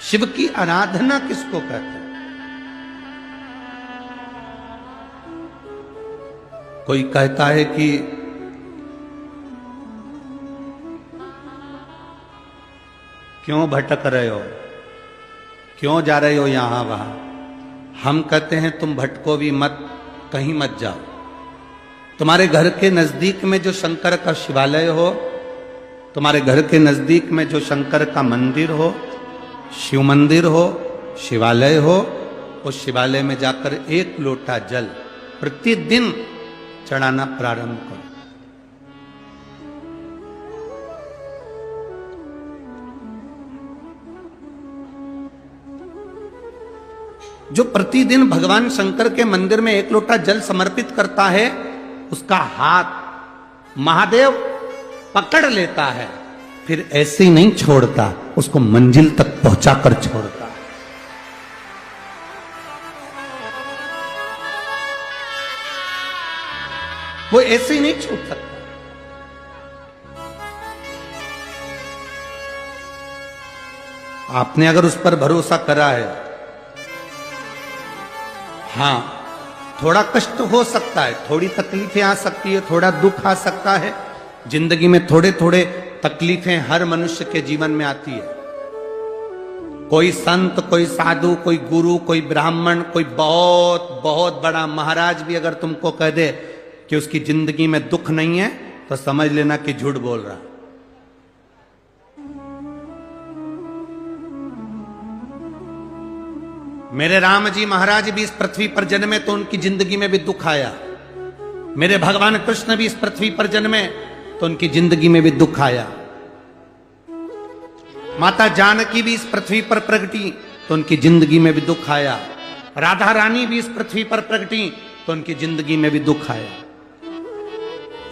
शिव की आराधना किसको कहते हैं? कोई कहता है कि क्यों भटक रहे हो, क्यों जा रहे हो यहां वहां। हम कहते हैं तुम भटको भी मत, कहीं मत जाओ। तुम्हारे घर के नजदीक में जो शंकर का शिवालय हो, तुम्हारे घर के नजदीक में जो शंकर का मंदिर हो, शिव मंदिर हो, शिवालय हो, उस शिवालय में जाकर एक लोटा जल प्रतिदिन चढ़ाना प्रारंभ करो। जो प्रतिदिन भगवान शंकर के मंदिर में एक लोटा जल समर्पित करता है, उसका हाथ महादेव पकड़ लेता है, फिर ऐसे ही नहीं छोड़ता, उसको मंजिल तक पहुंचाकर छोड़ता है। वो ऐसे ही नहीं छूट सकता। आपने अगर उस पर भरोसा करा है, हां थोड़ा कष्ट हो सकता है, थोड़ी तकलीफें आ सकती है, थोड़ा दुख आ सकता है। जिंदगी में थोड़े थोड़े तकलीफें हर मनुष्य के जीवन में आती है। कोई संत, कोई साधु, कोई गुरु, कोई ब्राह्मण, कोई बहुत बहुत बड़ा महाराज भी अगर तुमको कह दे कि उसकी जिंदगी में दुख नहीं है, तो समझ लेना कि झूठ बोल रहा। मेरे राम जी महाराज भी इस पृथ्वी पर जन्मे तो उनकी जिंदगी में भी दुख आया। मेरे भगवान कृष्ण भी इस पृथ्वी पर जन्मे तो उनकी जिंदगी में भी दुख आया। माता जानकी भी इस पृथ्वी पर प्रगटी तो उनकी जिंदगी में भी दुख आया। राधा रानी भी इस पृथ्वी पर प्रगटी तो उनकी जिंदगी में भी दुख आया।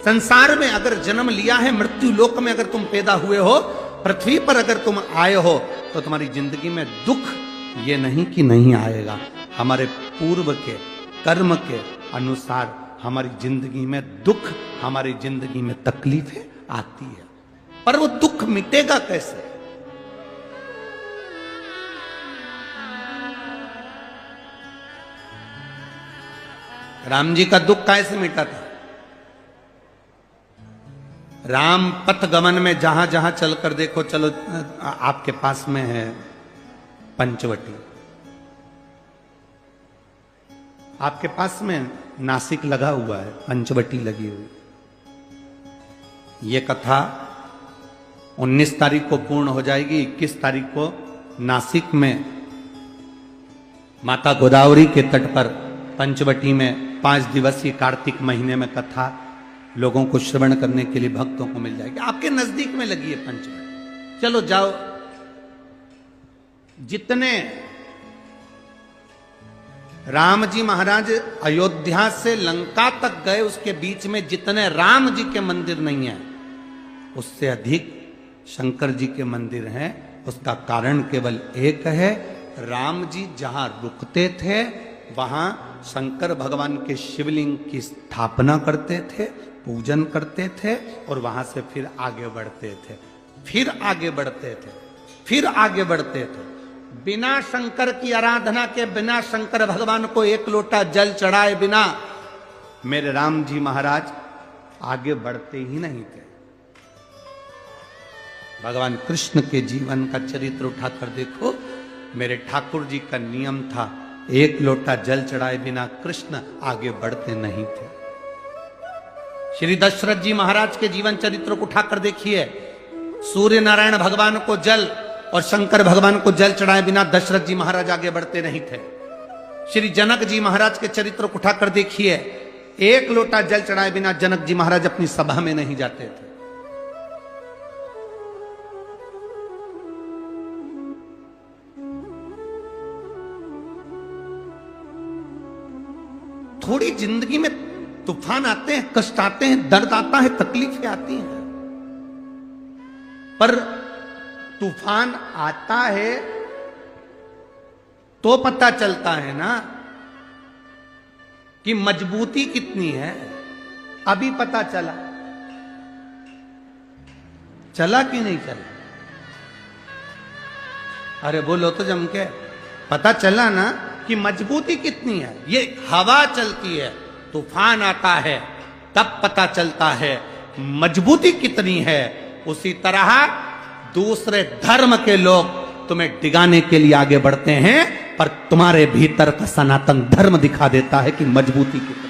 संसार में अगर जन्म लिया है, मृत्यु लोक में अगर तुम पैदा हुए हो, पृथ्वी पर अगर तुम आए हो, तो तुम्हारी जिंदगी में दुख ये नहीं कि नहीं आएगा। हमारे पूर्व के कर्म के अनुसार हमारी जिंदगी में दुख, हमारी जिंदगी में तकलीफें आती है, पर वो दुख मिटेगा कैसे? राम जी का दुख कैसे मिटा था? राम पथ गमन में जहां जहां चलकर देखो, चलो आपके पास में है पंचवटी, आपके पास में नासिक लगा हुआ है, पंचवटी लगी हुई। ये कथा 19 तारीख को पूर्ण हो जाएगी। 21 तारीख को नासिक में माता गोदावरी के तट पर पंचवटी में 5 दिवसीय कार्तिक महीने में कथा लोगों को श्रवण करने के लिए भक्तों को मिल जाएगी। आपके नजदीक में लगी है पंचवटी, चलो जाओ। जितने राम जी महाराज अयोध्या से लंका तक गए, उसके बीच में जितने राम जी के मंदिर नहीं है, उससे अधिक शंकर जी के मंदिर हैं। उसका कारण केवल एक है, राम जी जहां रुकते थे वहां शंकर भगवान के शिवलिंग की स्थापना करते थे, पूजन करते थे, और वहां से फिर आगे बढ़ते थे, फिर आगे बढ़ते थे, फिर आगे बढ़ते थे। बिना शंकर की आराधना के, बिना शंकर भगवान को एक लोटा जल चढ़ाए बिना मेरे राम जी महाराज आगे बढ़ते ही नहीं थे। भगवान कृष्ण के जीवन का चरित्र उठाकर देखो। मेरे ठाकुर जी का नियम था, एक लोटा जल चढ़ाए बिना कृष्ण आगे बढ़ते नहीं थे। श्री दशरथ जी महाराज के जीवन चरित्र को उठाकर देखिए। सूर्य नारायण भगवान को जल और शंकर भगवान को जल चढ़ाए बिना दशरथ जी महाराज आगे बढ़ते नहीं थे। श्री जनक जी महाराज के चरित्र को उठाकर देखिए। एक लोटा जल चढ़ाए बिना जनक जी महाराज अपनी सभा में नहीं जाते थे। थोड़ी जिंदगी में तूफान आते हैं, कष्ट आते हैं, दर्द आता है, तकलीफें आती हैं, पर तूफान आता है तो पता चलता है ना कि मजबूती कितनी है। अभी पता चला, चला कि नहीं चला? अरे बोलो तो जम के। पता चला ना कि मजबूती कितनी है। ये हवा चलती है, तूफान आता है, तब पता चलता है मजबूती कितनी है। उसी तरह दूसरे धर्म के लोग तुम्हें डिगाने के लिए आगे बढ़ते हैं, पर तुम्हारे भीतर का सनातन धर्म दिखा देता है कि मजबूती कितनी।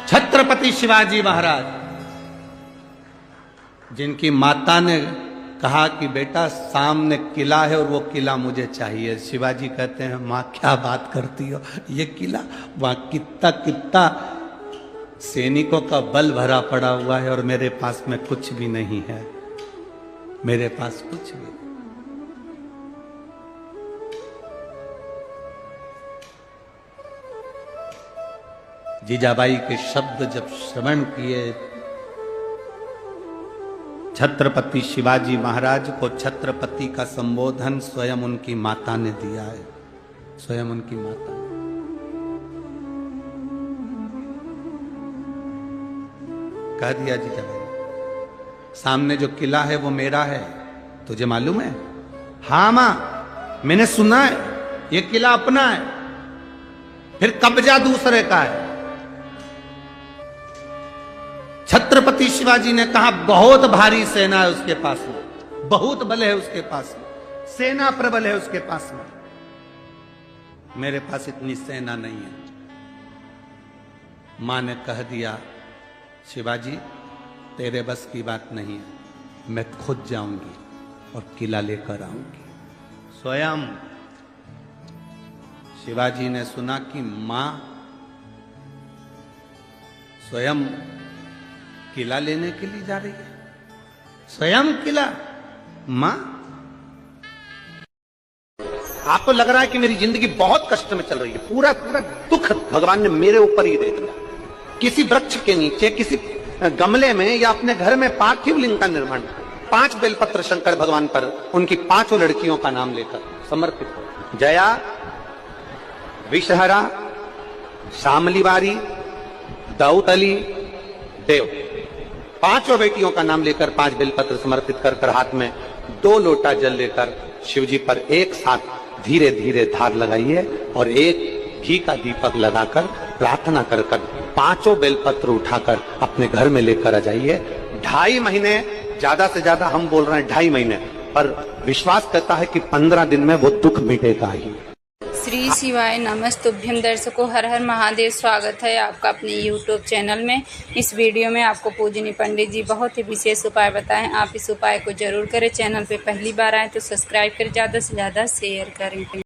छत्रपति शिवाजी महाराज, जिनकी माता ने कहा कि बेटा सामने किला है और वो किला मुझे चाहिए। शिवाजी कहते हैं माँ क्या बात करती हो, ये किला वहां कितना कितना सैनिकों का बल भरा पड़ा हुआ है और मेरे पास में कुछ भी नहीं है, मेरे पास कुछ भी नहीं। जीजाबाई के शब्द जब श्रवण किए, छत्रपति शिवाजी महाराज को छत्रपति का संबोधन स्वयं उनकी माता ने दिया है, स्वयं उनकी माता। कह दिया जीजाबाई, सामने जो किला है वो मेरा है, तुझे मालूम है? हाँ मां, मैंने सुना है ये किला अपना है, फिर कब्जा दूसरे का है। छत्रपति शिवाजी ने कहा बहुत भारी सेना है उसके पास में, बहुत बल है उसके पास में, सेना प्रबल है उसके पास में, मेरे पास इतनी सेना नहीं है। मां ने कह दिया शिवाजी तेरे बस की बात नहीं है, मैं खुद जाऊंगी और किला लेकर आऊंगी। स्वयं शिवाजी ने सुना कि मां स्वयं किला लेने के लिए जा रही है, स्वयं किला। मां, आपको लग रहा है कि मेरी जिंदगी बहुत कष्ट में चल रही है, पूरा पूरा दुख भगवान ने मेरे ऊपर ही दे दिया। किसी वृक्ष के नीचे, किसी गमले में या अपने घर में पार्थिव लिंग का निर्माण, 5 बेलपत्र शंकर भगवान पर उनकी 5 लड़कियों का नाम लेकर समर्पित हो। जया, विषहरा, शामलीवारी, दाऊदली, देव, 5 बेटियों का नाम लेकर 5 बेलपत्र समर्पित कर कर हाथ में 2 लोटा जल लेकर शिवजी पर एक साथ धीरे धीरे धार लगाइए और एक घी का दीपक लगाकर प्रार्थना कर कर 5 बेलपत्र उठाकर अपने घर में लेकर आ जाइए। 2.5 महीने, ज्यादा से ज्यादा हम बोल रहे हैं 2.5 महीने, पर विश्वास करता है कि 15 दिन में वो दुख मिटेगा ही। श्री शिवाय नमस्तुभ्यम। दर्शकों, हर हर महादेव। स्वागत है आपका अपने YouTube चैनल में। इस वीडियो में आपको पूजनी पंडित जी बहुत ही विशेष उपाय बताएं। आप इस उपाय को जरूर करें। चैनल पे पहली बार आए तो सब्सक्राइब करें, ज़्यादा से ज़्यादा शेयर करें।